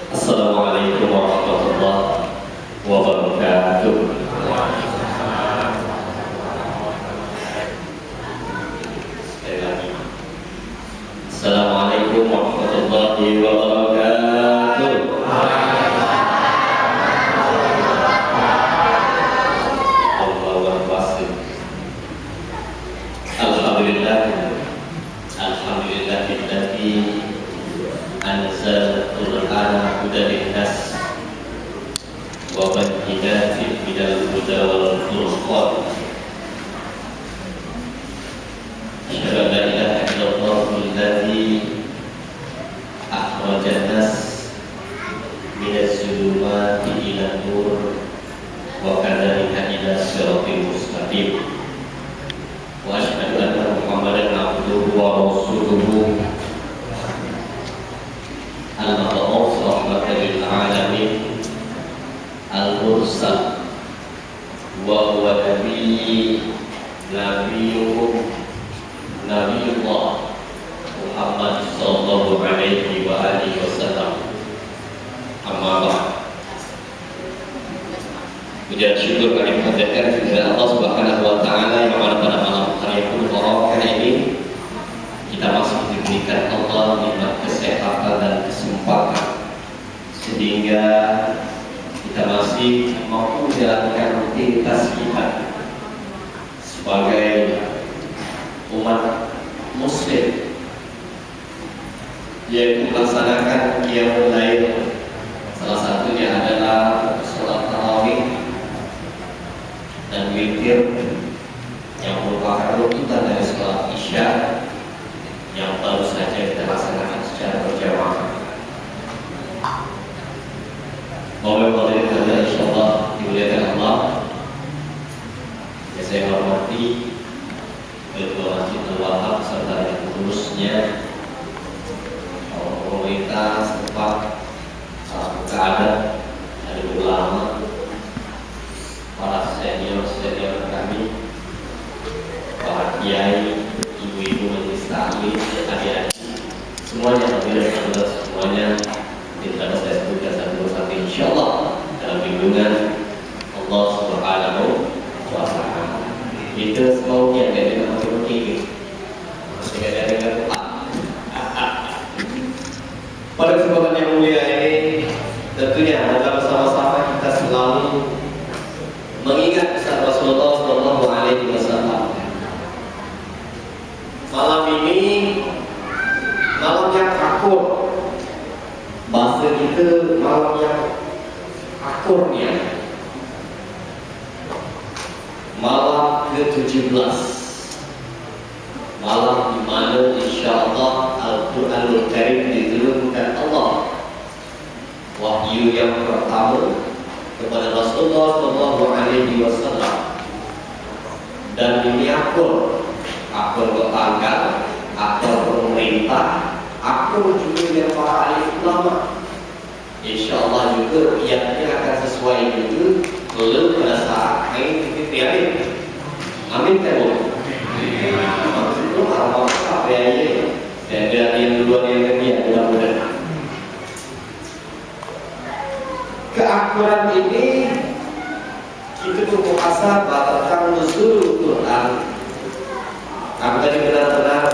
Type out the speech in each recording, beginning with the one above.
Assalamualaikum warahmatullahi wabarakatuh. Sekali lagi. Assalamualaikum warahmatullahi wabarakatuh. Allahu Akbar. Alhamdulillah. Alhamdulillahilladzi anzal Qur'ana hudan linnas wa bayyinatin minal huda wal furqan. Asyhadu an la ilaha illallah alladzi akhrajan nas minaz zulumati ilan nur wa kadzalika ila siratal mustaqim. Wa asyhadu anna Muhammadan abduhu wa rasuluhu al-mab'uts rahmatan lil alamin al-mursal wa huwa nabiyullah Muhammad sallallahu alaihi wa alihi wasallam. Amma ba'd. Puji syukur kami panjatkan kepada Allah Subhanahu wa taala yang mana pada malam hari yang mubarak ini kita masih diberikan Allah nikmat kesehatan dan kesempatan sehingga kita masih mampu menjalankan rutinitas kita sebagai umat muslim, yaitu melaksanakan qiyamul lail. Salah satunya adalah salat tarawih dan witir yang merupakan runutan dari salat isya yang baru saja kita laksanakan secara berjamaah. Bapak-bapak dan insyaallah dimuliakan Allah. Yang saya hormati Ketua Masjid Al-Wahab serta yang pengurusnya, pemerintah setempat, muka adat, ada ulama, para senior kami, para kiai, ibu-ibu majelis taklim, adik-adik, semuanya alhamdulillah semuanya tidak saya sebutkan satu-satu insyaallah dalam lindungan Allah Subhanahu wa taala. Itu semuanya dari mungkin masih ada dengan pada kesempatan yang mulia ini tentunya adalah bersama-sama kita selalu mengingat kisah Rasulullah Shallallahu Alaihi Wasallam. Malam ini malam yang akur, bahasa kita malam yang akurnya, malam ke-17, malam di mana insyaallah Al-Qur'anul Karim diturunkan Allah wahyu yang pertama kepada Rasulullah Shallallahu Alaihi Wasallam, dan ini akur bertanggal, akur pemerintah, akur juga yang para ahli ulama. InsyaAllah juga ianya akan sesuai juga belum pada saat main titik-titik. Amin kan Bu? Maksudnya apa ya? Dan yang duluan yang ketiga mudah-mudahan. Keakuran ini kita berpuasa tentang nuzul Quran. Aku tadi benar-benar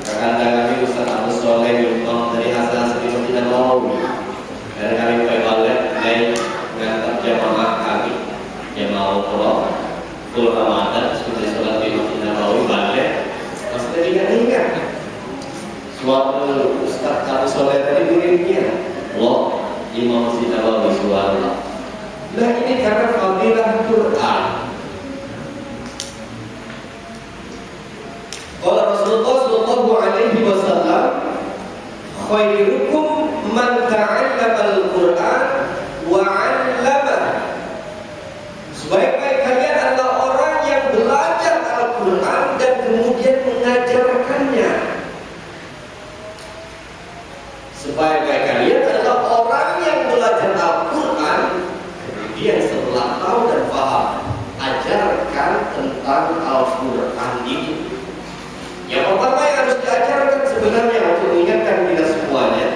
kakanda kami Ustaz Abu Soleh Yudham dari Hasan Setiap tidak mau, dan kami balik naik mengantar jamaah kami yang mau pulang Ramadan seperti sholat di Masjid Nabawi balik. Masih tadi ingat suatu Ustaz Abu Soleh tadi muridnya loh Imam Masjid Nabawi suara. Nah ini karena fadilah Quran. Qala Rasulullah sallallahu alaihi wasallam, khairukum man ta'allama al-Qur'an wa 'allama. Sebaik-baik kalian adalah orang yang belajar Al-Qur'an dan kemudian mengajarkannya. Sebaik-baik kalian adalah orang yang belajar Al-Qur'an kemudian setelah tahu dan paham ajarkan tentang Al-Qur'an itu. Yang pertama yang harus diajarkan sebenarnya untuk mengingatkan kita semuanya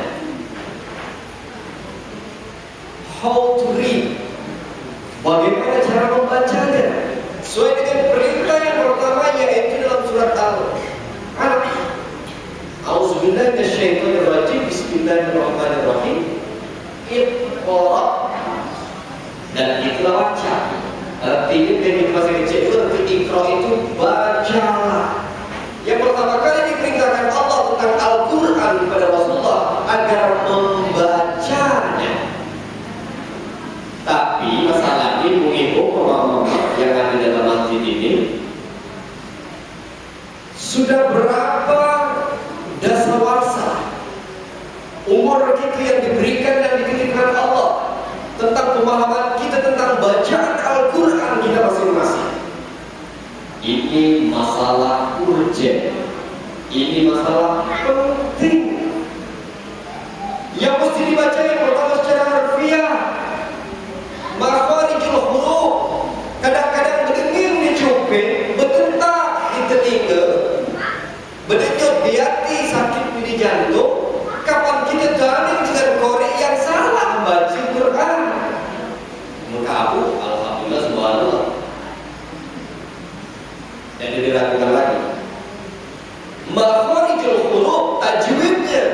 how to read, bagaimana cara membacanya sesuai dengan perintah yang pertama, yaitu dalam surat Al-Alaq. A'udzubillahi minasyaitonirrajim. Bismillahirrahmanirrahim. Iqra, dan Iqra baca. Artinya dari bahasa kecil itu arti Iqra itu bacalah. Yang pertama kali diperintahkan Allah tentang Al-Quran kepada Rasulullah agar membacanya. Tapi masalahnya ibu-ibu, mama-mama yang ada dalam masjid ini, sudah berapa dasawarsa umur kita yang diberikan dan dititipkan Allah tentang pemahaman kita tentang bacaan Al-Quran kita masing-masing. Ini masalah urgent, ini masalah penting yang mesti dibaca. Yang pertama secara harfiah, makharijul huruf. Kadang-kadang berdenging di cuping, bertentak di telinga, berdenyut di hati, sakit di jantung. Kapan kita tarik dengan korek yang salah membaca Quran? Muka aku, alhamdulillah, subhanallah. Dan diragukan lagi. Makharijul huruf, tajwidnya,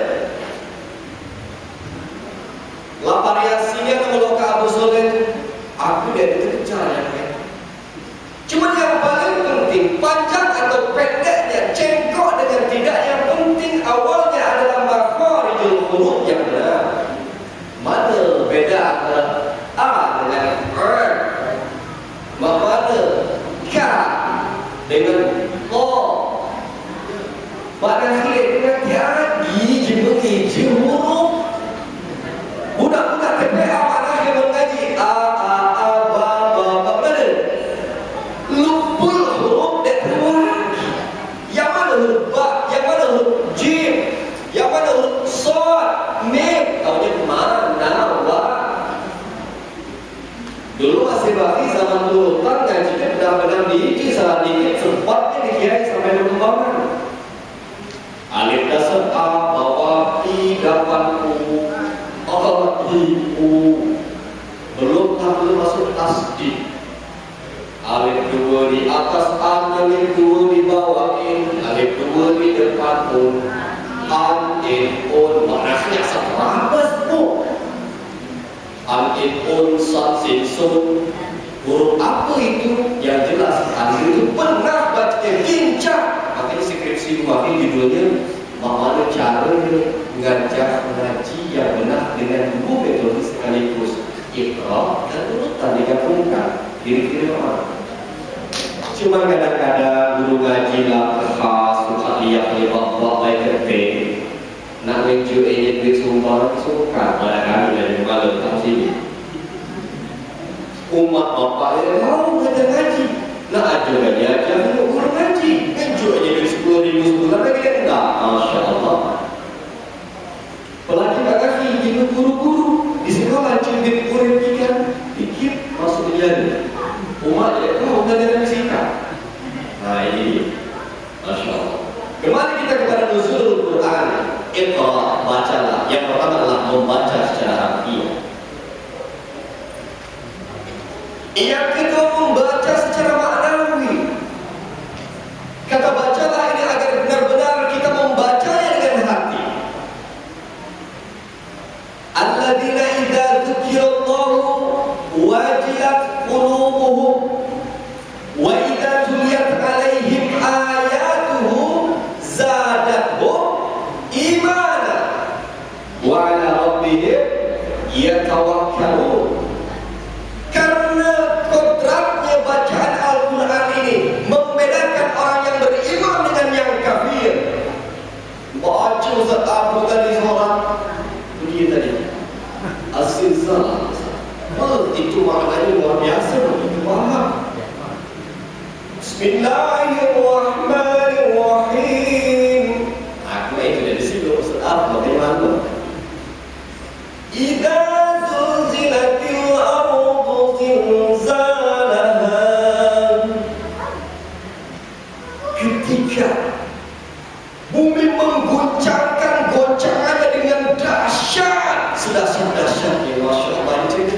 variasinya kalau ke Abu Soleh, aku dari itu kejar ya. Cuma yang paling penting, panjang atau pendeknya, cengkok dengan tidak, yang penting awalnya adalah makharijul huruf yang benar. Mana beda antara A dengan R? Mana K dengan O? Mana kiri dengan tiadi, jemur huruf. Budak-budak TPA mana yang mengaji A, ba, mana? Lumpul huruf dan keluar. Yang mana huruf ba, yang mana huruf jim, yang mana huruf sod, mim, tahunya mana, wa. Dulu masih bagi zaman turutan ngajinya benar-benar diici, salah dikit sempatnya dikiai sampai berkembangan. Alif dasar A, bawah I, dapat U, belum masuk tasdid. Alif dua di atas A, alif dua di bawah in, alif dua di depan un, an, in, un. Maknanya seterabas bu. An, in, un, san, sin, sun. Huruf apa itu? Yang jelas an itu pernah baca lincah. Makanya skripsi kemarin judulnya bagaimana cara mengajar mengaji yang benar dengan dua metode sekaligus, Iqra dan urutan digabungkan. Kira-kira apa? Cuma kadang-kadang guru ngaji lah khas suka lihat bapak baik ketik nak menunjuk ini duit sumpah suka pada kami dari malam tak sini. Umat bapak yang mau ngajar ngaji, nak ajar ngaji ajar guru ngaji, menunjuk aja duit 10.000 sebulan lagi dia enggak, masya Allah. Apalagi tak kasih jadi guru-guru di sekolah cubit kurir ikan dikit masuk jadi umat dia tahu ngajaran fisika. Nah ini masya Allah. Kembali kita kepada nuzulul Quran. Iqra, bacalah. Yang pertama adalah membaca secara harfiah. Yang kedua membaca secara maknawi. Kata bacalah ini agar benar-benar kita membacanya dengan hati. Alladzina idza dzukirallahu wajilat qulubuhum wa idza tuliyat alaihim ayatuhu zadatuhum imana wa ala rabbihim yatawakkalun. Karena kodratnya bacaan Al-Quran ini membedakan orang yang beriman dengan yang kafir. Baca Ustaz Abu tadi seorang dia tadi as-silsalah. Itu maknanya luar biasa, begitu paham. Bismillahirrahmanirrahim. Aku itu dari situ Ustaz Abu bagaimana? Idza zulzilatil ardu zilzalaha. Ketika bumi mengguncangkan goncangannya dengan dahsyat, sedahsyat-dahsyatnya, masya Allah. Ini cerita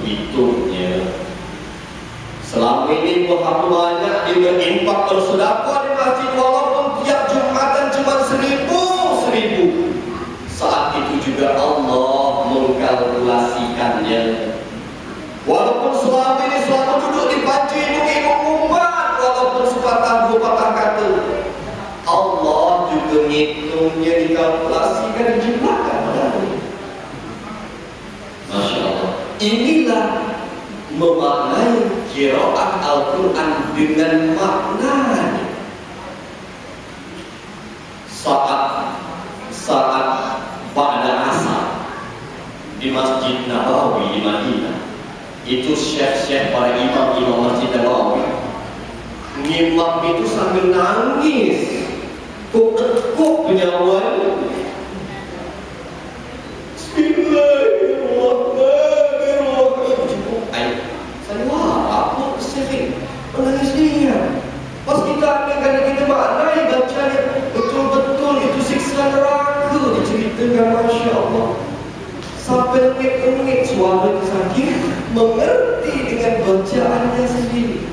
hitungnya. Selama ini berapa banyak dia berinfak bersedekah di masjid, walaupun tiap Jumatan cuma 1000. Saat itu juga Allah mengkalkulasikannya. Walaupun selama ini selalu duduk di panci ilmu umat, walaupun sepatah dua patah kata, Allah juga ngitungnya, dikalkulasikan, dijumlahkan. Masya Allah. Inilah memaknai qiraat Al-Quran dengan maknanya. Saat pada asar di Masjid Nabawi di Madinah, itu syekh-syekh para imam Masjid Nabawi, ngimam itu sambil nangis, kok penyawan. Saya aku sering menangis dia. Pas kita maknai bacanya betul-betul itu siksa neraka diceritakan, Masya Allah. Sampai mengit-mengit suara sakit mengerti dengan bacaannya sendiri.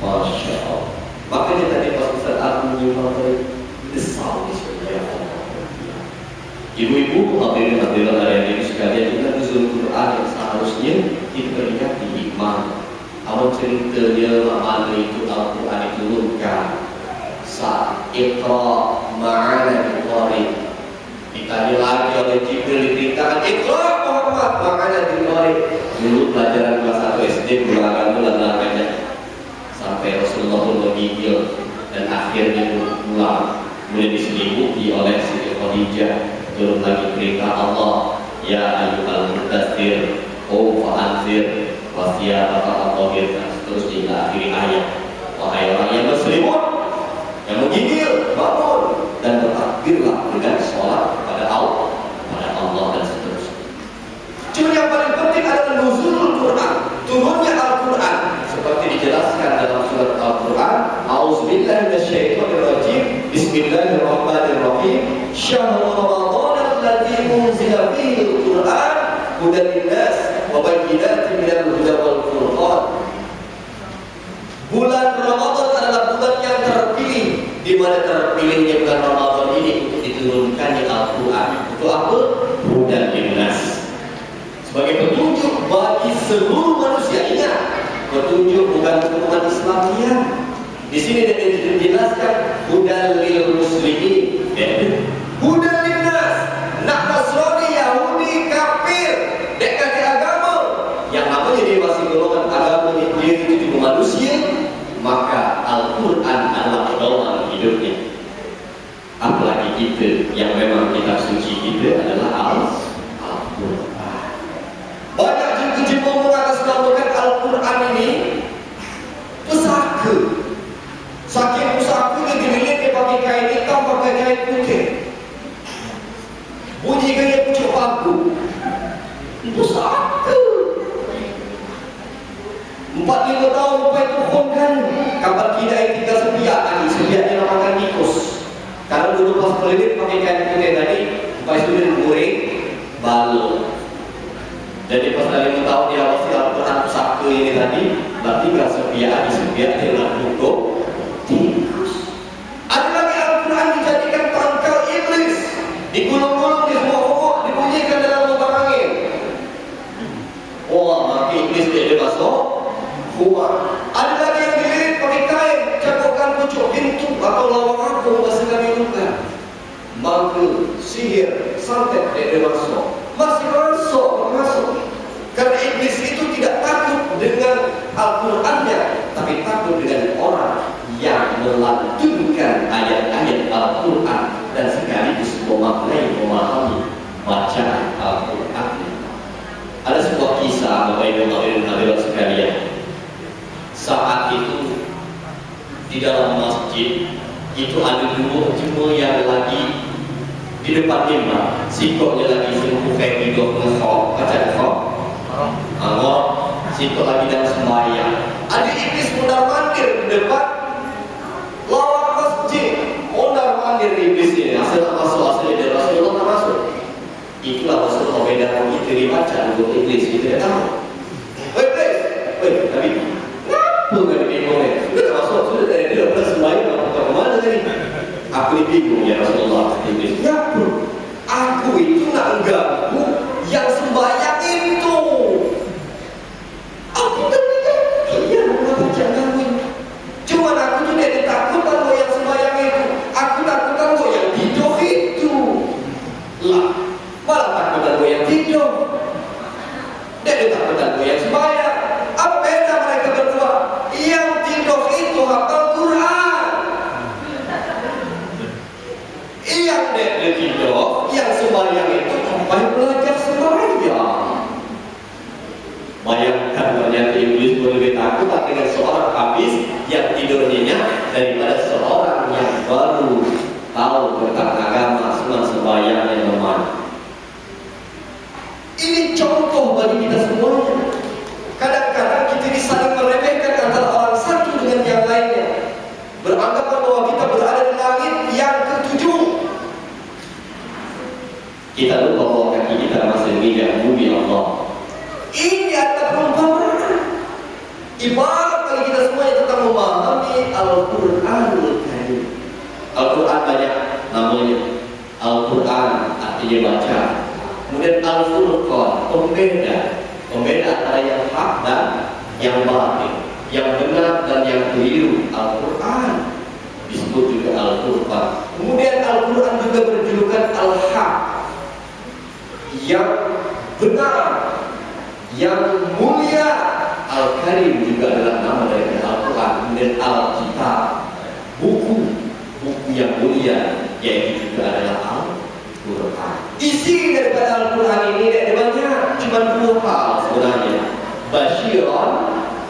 Masya Allah. Makanya tadi pas Ustaz Agung menyumbang tadi, desau di sebelah Allah. Ibu-ibu, hadirin-hadirat hari ini sekalian, juga nuzul Quran yang seharusnya kita lihat di hikmah. Awal ceritanya mana itu Al-Quran diturunkan saat Iqra ma'ana al-Qari. Ditanya lagi oleh Jibril, diberitakan Iqra Muhammad ma'ana al-Qari. Dulu pelajaran kelas 1 SD beragam bulan-bulannya sampai Rasulullah pun menggigil dan akhirnya mulai diselimuti oleh Siti Khadijah. Turun lagi perintah Allah, ya ayyuhal mudaththir qum fa'anzir wasiyabaka al-tahir, dan seterusnya hingga akhir ayat. Wahai orang yang berselimut, yang menggigil, bangun dan bertakbirlah dengan sholat kepada Allah dan seterusnya. Cuma yang paling penting adalah nuzulul Quran, turunnya Al-Quran, seperti dijelaskan dalam surat Al-Quran. A'udzubillahi minasyaitonirrajim. Bismillahirrahmanirrahim. Syahrul Ramadan alladzi unzila fihi al-Quran hudan linnas wa bayyinatin minal huda wal furqan. Bulan Ramadan adalah bulan yang terpilih, di mana terpilihnya bulan Ramadan ini untuk diturunkannya Al-Quran. Untuk apa? Hudan linnas, sebagai petunjuk bagi seluruh manusia. Ingat, petunjuk bukan umat Islamiyah. Di sini dia dijelaskan hudan lil muslimin, hudan linnas. Nak Nasrani, Yahudi, kafir, dek kasih agama yang namanya dia masih golongan agamanya dia itu juga manusia, maka Al-Quran adalah pedoman hidupnya. Apalagi kita yang memang kitab suci kita adalah Al-Quran. Banyak jemaah mengatasnamakan Al-Quran ini pesaka. Saking pusakanya dilihat dia pakai kain hitam, pakai kain putih, bunyi gaya pucuk paku. Pusaka 4-5 tahun lepas itu kan kapal kidai 3 sepiak tadi, sepiak dia makan tikus. Kalau dulu pas melilit pakai kain putih tadi, lepas itu dia goreng balut. Jadi pas 5 tahun dia awasi Al-Quran pusaka ini tadi, berarti kan sepiak dia nak duduk tikus. Ada lagi Al-Quran dijadikan tangkal iblis, digulung-gulung di semua pokok, dibunyikan dalam lubang angin. Oh, maka iblis dia masuk rumah. Ada lagi yang dililit pakai kain, campurkan pucuk pintu atau lawang agung bahasa kami juga. Maka sihir, santet dia masuk. Masih masuk. Karena iblis itu tidak takut dengan Al-Qurannya, tapi takut dengan orang yang melantunkan ayat-ayat Al-Quran dan sekaligus memahami bacaan Al-Quran. Ada sebuah kisah Bapak Ibu hadirin sekalian. Saat itu di dalam masjid itu ada 2 jemaah yang lagi di depan imam, sikoknya lagi sungguh kayak hidup ngekok, baca ngekok, sikok lagi dalam sembahyang. Ada iblis mondar-mandir di depan lawang masjid, mondar-mandir iblis ini. Asal masuk dari Rasulullah tak masuk. Itulah Rasulullah beda kita dibaca untuk iblis kita tahu. Ibarat bagi kita semuanya tentang memahami Al-Quranul Karim. Al-Quran banyak namanya. Al-Quran artinya baca. Kemudian Al-Furqan, pembeda antara yang hak dan yang batil, yang benar dan yang keliru. Al-Quran disebut juga Al-Furqan. Kemudian Al-Quran juga berjulukan Al-Haq, yang benar, yang mulia. Al-Karim juga adalah nama dari Al-Quran. Kemudian Al-Kitab, buku yang mulia, yaitu juga adalah Al-Quran. Isi daripada Al-Quran ini tidak banyak, cuma dua hal sebenarnya. Basyiran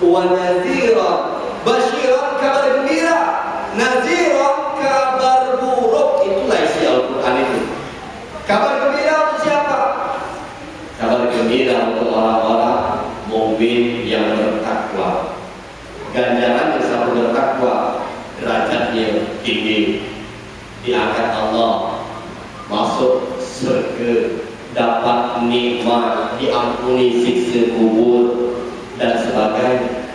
wa naziran. Basyiran kabar gembira, naziran kabar buruk. Itulah isi Al-Quran itu. Kabar gembira untuk siapa? Kabar gembira untuk orang-orang mukmin yang bertakwa. Ganjaran bersama bertakwa, derajatnya tinggi, diangkat Allah, masuk surga, dapat nikmat, diampuni siksa kubur dan sebagainya.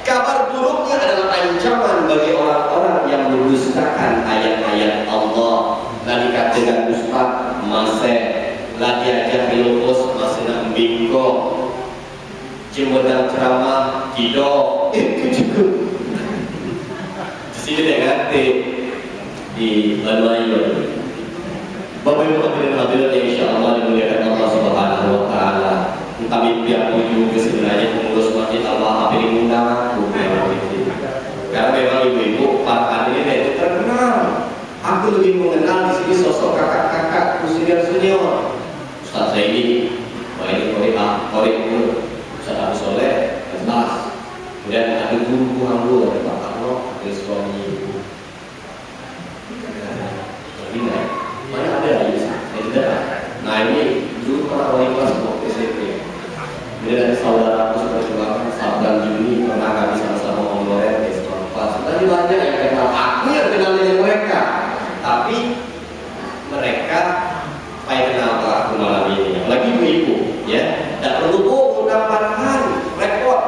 Kabar buruknya adalah ancaman bagi orang-orang yang mendustakan ayat-ayat Allah. Lah dikatakan ustaz masih lah diajar dilupus masih nak bingkong, cemodang ceramah tidak itu juga. Di sini dia kata di Melayu. Bapak Ibu hadirin insyaallah dimuliakan Allah Subhanahu wa taala. Kami pihak juga sebenarnya pengurus masjid Allah ini undang karena memang ibu-ibu para hadirin itu terkenal. Aku lebih mengenal di sini sosok kakak-kakak senior-senior. Ustaz Zaini, Pak ini Korik, Ustaz Abu Soleh, Mas. Kemudian ada guru hamba dari Pak Karno, ada suami ibu. Mana ada ya? Tidak. Nah ini dulu para wali kelas waktu SMP. Kemudian ada saudara aku seperjuangan Sabdan Juni pernah kami sama-sama mengelola di sekolah kelas. Tadi banyak yang kenal aku yang kenal dengan mereka, tapi mereka pengen kenal aku malam ini. Lagi ibu-ibu, ya, tidak perlu mendapatkan repot.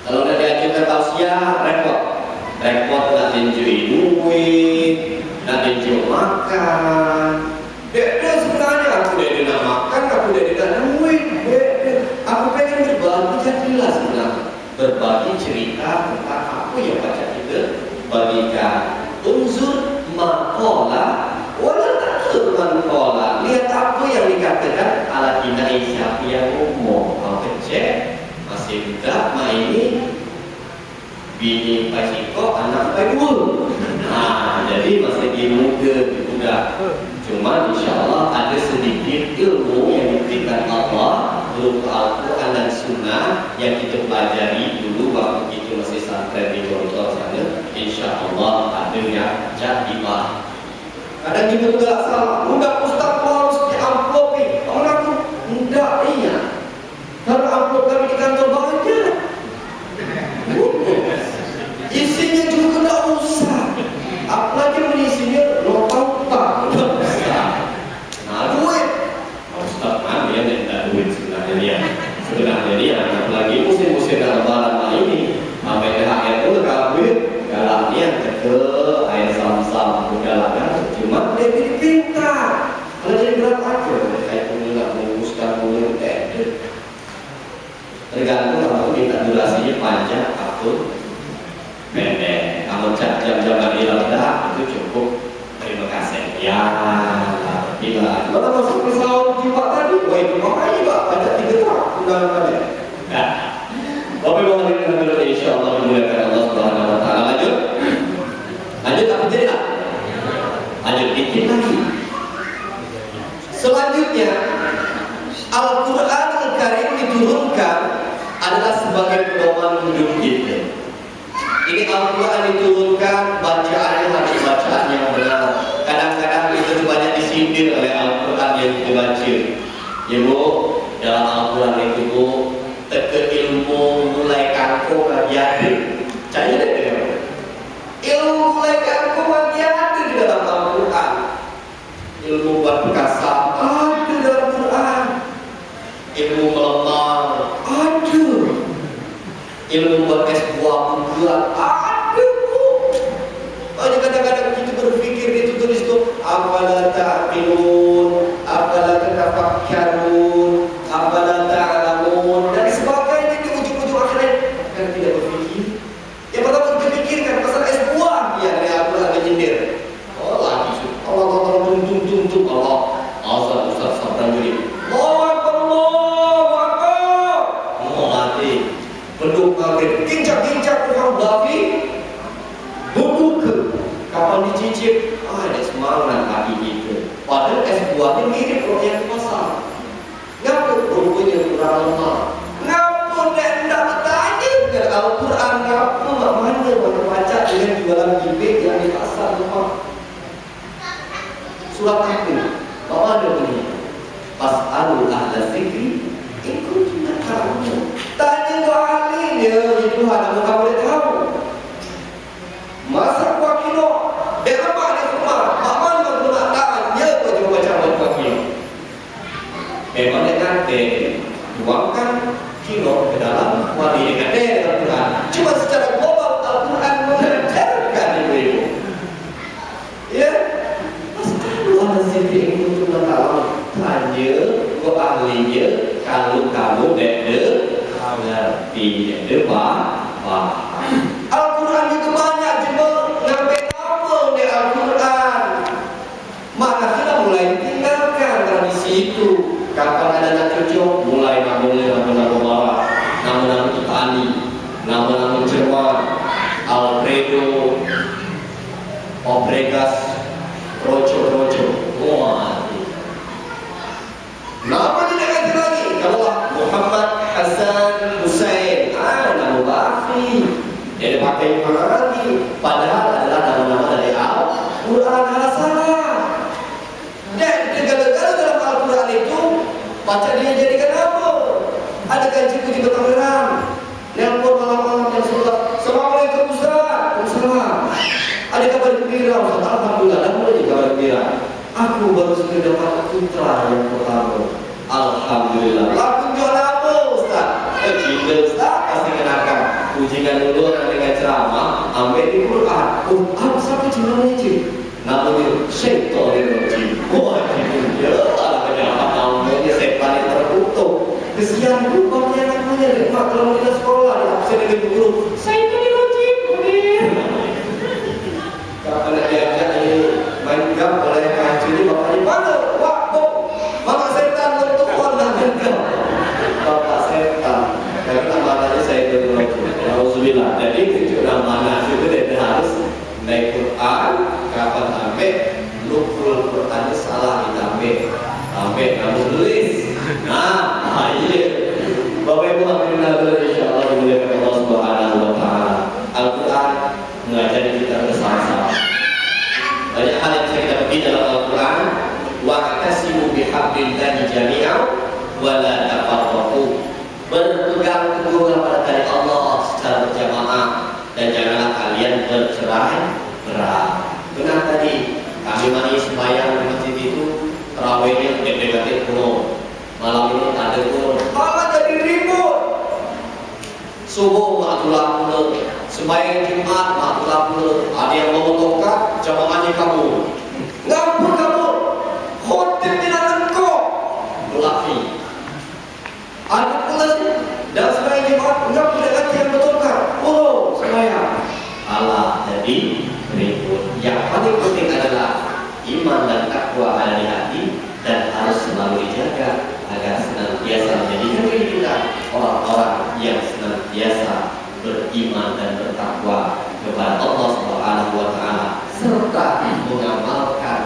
Kalau udah diajukan tausiah, repot nak menjual duit, nak menjual makan. Dia sebenarnya aku udah nak makan, aku udah nak duit. Aku pengen berbagi jadilah sebenarnya, berbagi cerita tentang aku yang baca itu, bagikan. Unzur maqala wala taksur manqala. Lihat apa yang dikatakan ala kita siapa yang umum. Kalau kecil masih muda maini bini pasiko anak pedul. Nah, jadi masih muda. Cuma insya Allah ada sedikit ilmu yang diberikan Allah berupa Al-Quran dan Sunnah yang kita pelajari dulu waktu kita masih santri di Gontor sana. Insya Allah ada yang jadilah. Kadang kita tidak salah. Mudah Ustaz harus diamplopi. Orang itu tidak iya. Karena amplop kami di kantor banyak. Isinya juga tidak usah. Apalagi mengisinya nota-nota. Nah duit. Ustaz mana yang tidak duit sebenarnya dia. Sebenarnya dia. Apalagi musim-musim lebaran ini. Sampai THR itu kalau duit. Galaknya ke air sam-sam. Galaknya cuma dia pintar. Kalau jadi berat aja. Kayak punya nggak menguruskan punya tergantung kalau minta durasinya panjang atau pendek. Kalau jam-jam hilang itu cukup. Terima kasih. Ya, bila mana masuk ke sahur jiwa tadi, wah itu makanya pak baca 3 tahun undangannya. Nah, Bapak Ibu hadirin dulu insyaallah dimuliakan Allah Subhanahu wa taala. Lanjut apa jadi lah? Lanjut dikit lagi. Selanjutnya Al-Quranul Karim diturunkan adalah sebagai pedoman hidup kita. Ini Al-Quran diturunkan bacaannya harus bacaan yang benar. Kadang-kadang itu banyak disindir oleh Al-Quran yang kita baca. Ya bu, dalam Al-Quran itu bu, teke ilmu mulai kangkung lagi ada. Cari deh ilmu mulai kangkung lagi ada di dalam Al-Quran. Ilmu berkasa ada dalam Quran. Ilmu melemah ada. ilmu buat S2 kumpulan. Aduh, banyak kadang-kadang kita berpikir itu tulis itu afala ta'qilun, afala tatafakkarun, afala ta'lamun dan sebagainya. Di ujung-ujung akhirnya kan tidak berpikir. Yang pertama kita pikirkan pasal S2 ya dari Al-Quran menyindir. Oh lagi Allah tung Allah azan ustaz sabranjuri. Allahu akbar. Mau mati. Penduk maghrib kincak-kincak orang babi. Buka kapan dicicip ada semangat pagi itu. Padahal S2 nya mirip kalau yang pasal. Ngapa rupanya kurang lemah? Ngapa tidak bertanya ke Al-Quran? Ngapa mana baca dengan jualan gibik yang di pasar rumah? Surat apa? Bapak ada bunyi. Fas'alu ahla zikri in kuntum la ta'lamun. Tanya ke ahlinya, ya Tuhan, kamu boleh tahu. Masa kuah kilo, dia apa ada rumah? Mama nak guna tangan, ya kau coba baca kuah kilo. Memang dengan tuangkan kilo ke dalam wali dengan Al-Quran. Cuma secara global Al-Quran mengajarkan itu. Ya, Allah sendiri itu cuma tahu. Tanya ke ahlinya kalau kamu tidak ngerti, tidak paham. Al-Quran itu banyak cuma ngambil apa di Al-Quran. Maka kita mulai tinggalkan tradisi itu. Kapan ada anak kerja, mulai nama-nama marah, nama-nama petani, nama-nama Jerman, Alfredo, Obregas, Rojo. Wah, nama tidak ada lagi. Kalau Muhammad Hasan Hussein, nama Bakri. Dia dipakai lagi. Padahal adalah nama-nama dari Al-Quran salah. Dan segala-gala dalam Al-Quran itu baca dia jadikan apa? Ada kajian di Tangerang. Nelpon malam-malam yang sebelah. Assalamualaikum Ustaz. Waalaikumsalam. Ada kabar gembira Ustaz. Alhamdulillah. Dan mulai kabar gembira. Aku baru saja dapat putra yang pertama. Alhamdulillah. Laku jual apa Ustaz? Cinta Ustaz. Pasti kenakan. Ujikan dulu dengan ceramah. Ambil di Quran. Oh, apa siapa cinta cik? Namanya Syaitanir Rajim. Wah, ya Allah, kenapa namanya setan yang terkutuk? Kesian juga anak-anaknya. Mak kalau kita sekolah, absen dengan guru. Syaitanir Rajim. Kapan diajak main gam oleh kancil ini bapaknya mana? Wah, mama setan untuk orang dan bapak setan. Karena namanya Syaitanir Rajim. Alhamdulillah. Jadi itu nama itu tidak harus naik Quran. Kapan sampai lukul Quran salah ditambahin sampai kamu tulis. Nah, iya. Bapak Ibu alhamdulillah insyaallah dimuliakan Allah Subhanahu wa taala. Al-Quran mengajari kita bersama-sama. Banyak hal yang bisa kita pergi dalam Al-Quran. Wa'tasimu bihablillahi jami'an wa la tafarraqu. Berpegang teguh kepada dari Allah secara berjamaah dan janganlah kalian bercerai-berai. Benar tadi, kami mari sembahyang di masjid itu terawihnya negatif kuno. Malam ini tak ada kuno. Malah jadi ribut. Subuh maktulah kuno, sembahyang Jumat maktulah kuno. Ada yang mau tongkat, jamaahnya kamu. Ngapur kamu? Khotib tidak engkau. Berlafi. Ada pula dan sembahyang Jumat enggak boleh lagi yang bertongkat. Oh, sembahyang. Allah jadi ribut. Yang paling penting adalah iman dan takwa ada di hati dan harus selalu dijaga agar senantiasa menjadikan diri kita orang-orang yang senantiasa beriman dan bertakwa kepada Allah Subhanahu wa taala serta mengamalkan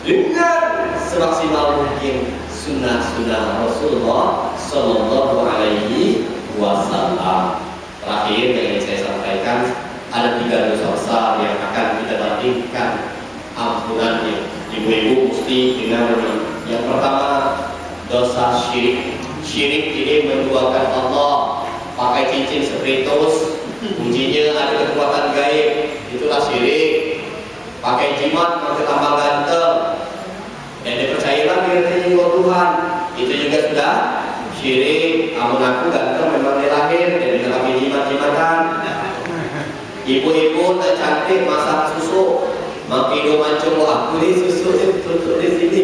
dengan semaksimal mungkin sunnah-sunnah Rasulullah sallallahu alaihi wasallam. Terakhir yang ingin saya sampaikan, ada 3 dosa besar yang akan kita bandingkan ampunannya. Ibu-ibu mesti dengar ini. Yang pertama, dosa syirik. Syirik ini menduakan Allah. Pakai cincin spiritus, kuncinya ada kekuatan gaib, itulah syirik. Pakai jimat untuk tambah ganteng dan dipercayakan diri Tuhan, itu juga sudah syirik. Amun aku ganteng memang dilahir dan pakai jimat-jimatan. Ibu-ibu tak cantik masak susu, makido macam aku ni susu tutup di sini.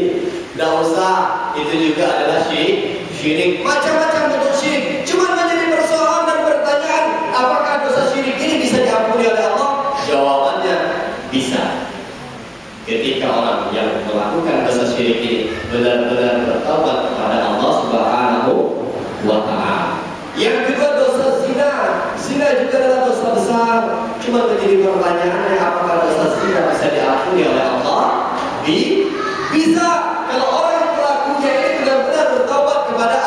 Tak usah, itu juga adalah syirik. Macam-macam bentuk syirik. Cuma menjadi persoalan dan pertanyaan, apakah dosa syirik ini bisa diampuni oleh Allah? Jawabannya bisa. Ketika orang yang melakukan dosa syirik ini benar-benar bertaubat kepada Allah Subhanahu wa Ta'ala. Yang kedua, dosa zina. Zina juga adalah dosa besar. Cuma menjadi pertanyaannya, apakah dosa zina bisa diampuni oleh Allah? Bisa. Kalau orang yang pelakunya ini benar-benar bertaubat kepada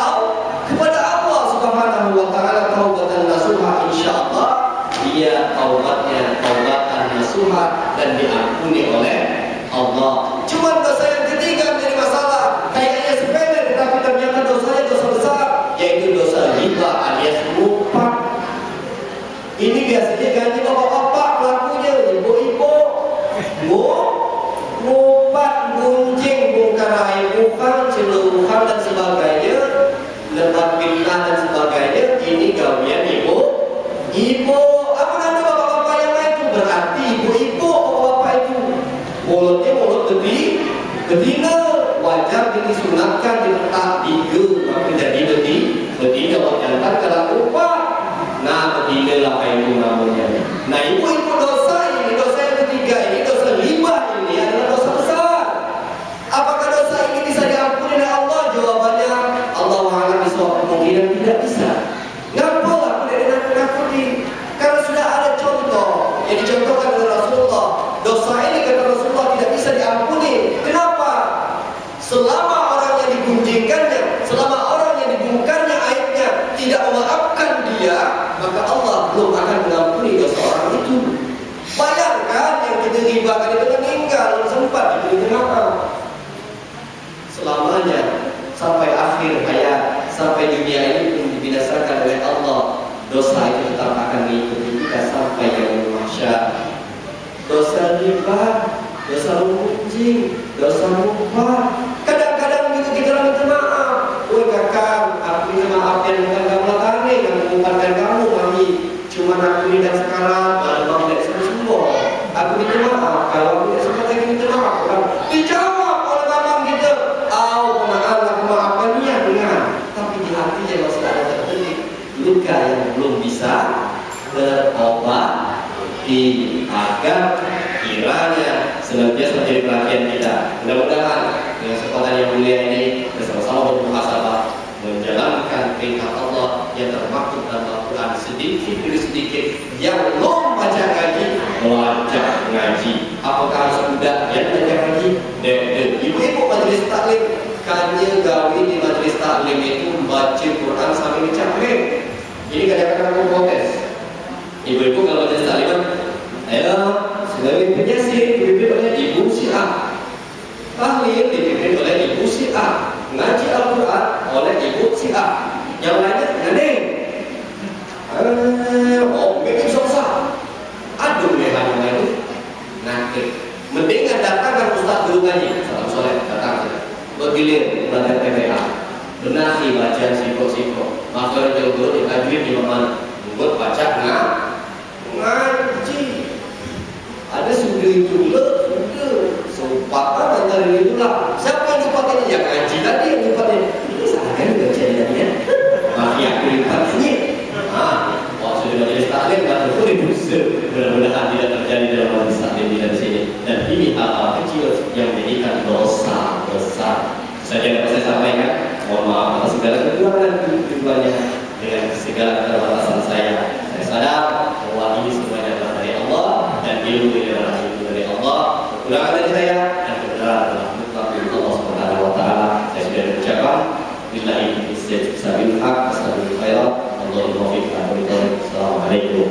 Allah Subhanahu wa Ta'ala, taubatan nasuha, insyaallah dia taubatnya taubatan nasuha dan diampuni oleh Allah. Cuma dosa yang ketiga menjadi masalah. Kayaknya sepele, tetapi ternyata dosanya dosa besar, yaitu dosa riba alias ngumpat. Ini biasanya gaji bapak-bapak pelakunya, ibu-ibu ngumpat, gunjing, bongkar air bukan, celuruhan dan sebagainya, lebat fitnah dan sebagainya. Ini gawian ibu. Apa nama bapak-bapak yang lain itu? Berarti ibu-ibu bapak-bapak itu mulutnya mulut betina, wajar disunatkan diletak tiga, maka jadi betina wajarkan kalau upah. Nah, betina lah itu namanya. Nah, ibu-ibu dosa ini, dosa yang ketiga ini, dosa riba ini adalah dosa besar. Apakah dosa ini bisa diampuni oleh Allah? Jawabannya Allahu a'lam bishawab, kemungkinan tidak bisa. Ngapa aku tidak dinakuti? Karena sudah ada contoh yang dicontohkan oleh Rasulullah. Dosa ini kata Rasulullah tidak bisa diampuni. Kenapa? Selama orang yang digunjingkannya, selama orang yang dibongkarnya aibnya tidak memaafkan dia, maka Allah belum akan mengampuni dosa orang itu. Bayangkan yang kita ribakan itu meninggal, sempat diberi maaf selamanya sampai akhir hayat, sampai dunia ini pun dibinasakan oleh Allah. Dosa itu tetap akan mengikuti kita sampai yaumul mahsyar. Dosa riba, dosa gunjing, dosa lupa. Kadang-kadang begitu kita minta maaf. Woi kakak, aku minta maaf yang bukan kamu lakukan, yang mengumpulkan kamu, mami. Cuma aku tidak sekarang, malam tidak sembuh. Aku minta maaf. Kalau aku tidak sempat lagi minta maaf, dijawab oleh mamam kita. Maaf, aku maafkannya dengan. Tapi di hatinya masih ada terbetik luka yang belum bisa berobat. Agar kiranya senantiasa menjadi perhatian kita. Mudah-mudahan dengan kesempatan yang mulia ini bersama-sama bermuhasabah menjalankan perintah Allah yang termaktub dalam Al-Quran sedikit demi sedikit. Yang belum baca ngaji, belajar ngaji. Apakah harus budak yang belajar ngaji? Ibu-ibu majelis taklim, kanya gawi di majelis taklim itu membaca Quran sambil dicaklim. Ini kadang-kadang aku protes. Ibu-ibu kalau majelis takliman, ayo sebagai penyasin dipimpin oleh ibu si A, tahlil dipimpin oleh ibu si A, ngaji Al-Quran oleh ibu si A, yang lainnya ngadeng. Bikin susah. Aduh yang lain nanti mendingan datangkan ustaz dulu ngaji, salam soleh datang saja. Bergilir belajar PPA, benahi bacaan siko-siko, maka jauh-jauh dikajuin di mana, buat baca ngaji. Ada sudah itu seumpatan antara itu lah. Siapa yang lupa ini? Yang ngaji tadi yang lupa ini. Ini saya juga jadinya. Mafia kulipannya. Sudah majelis taklim nggak tertulis. Mudah-mudahan tidak terjadi dalam majelis taklim di sini. Dan ini hal-hal kecil yang menjadikan dosa besar. Saja yang saya sampaikan. Mohon maaf atas segala kekurangan dengan segala keterbatasan saya. Saya sadar bahwa ini semuanya adalah dari Allah dan ilmu ini adalah ilmu dari Allah. Kekurangan dari saya dan kebenaran adalah mutlak dari Allah Subhanahu wa Ta'ala. Saya sudah berucapkan billahi taufiq, Assalamualaikum warahmatullahi wabarakatuh.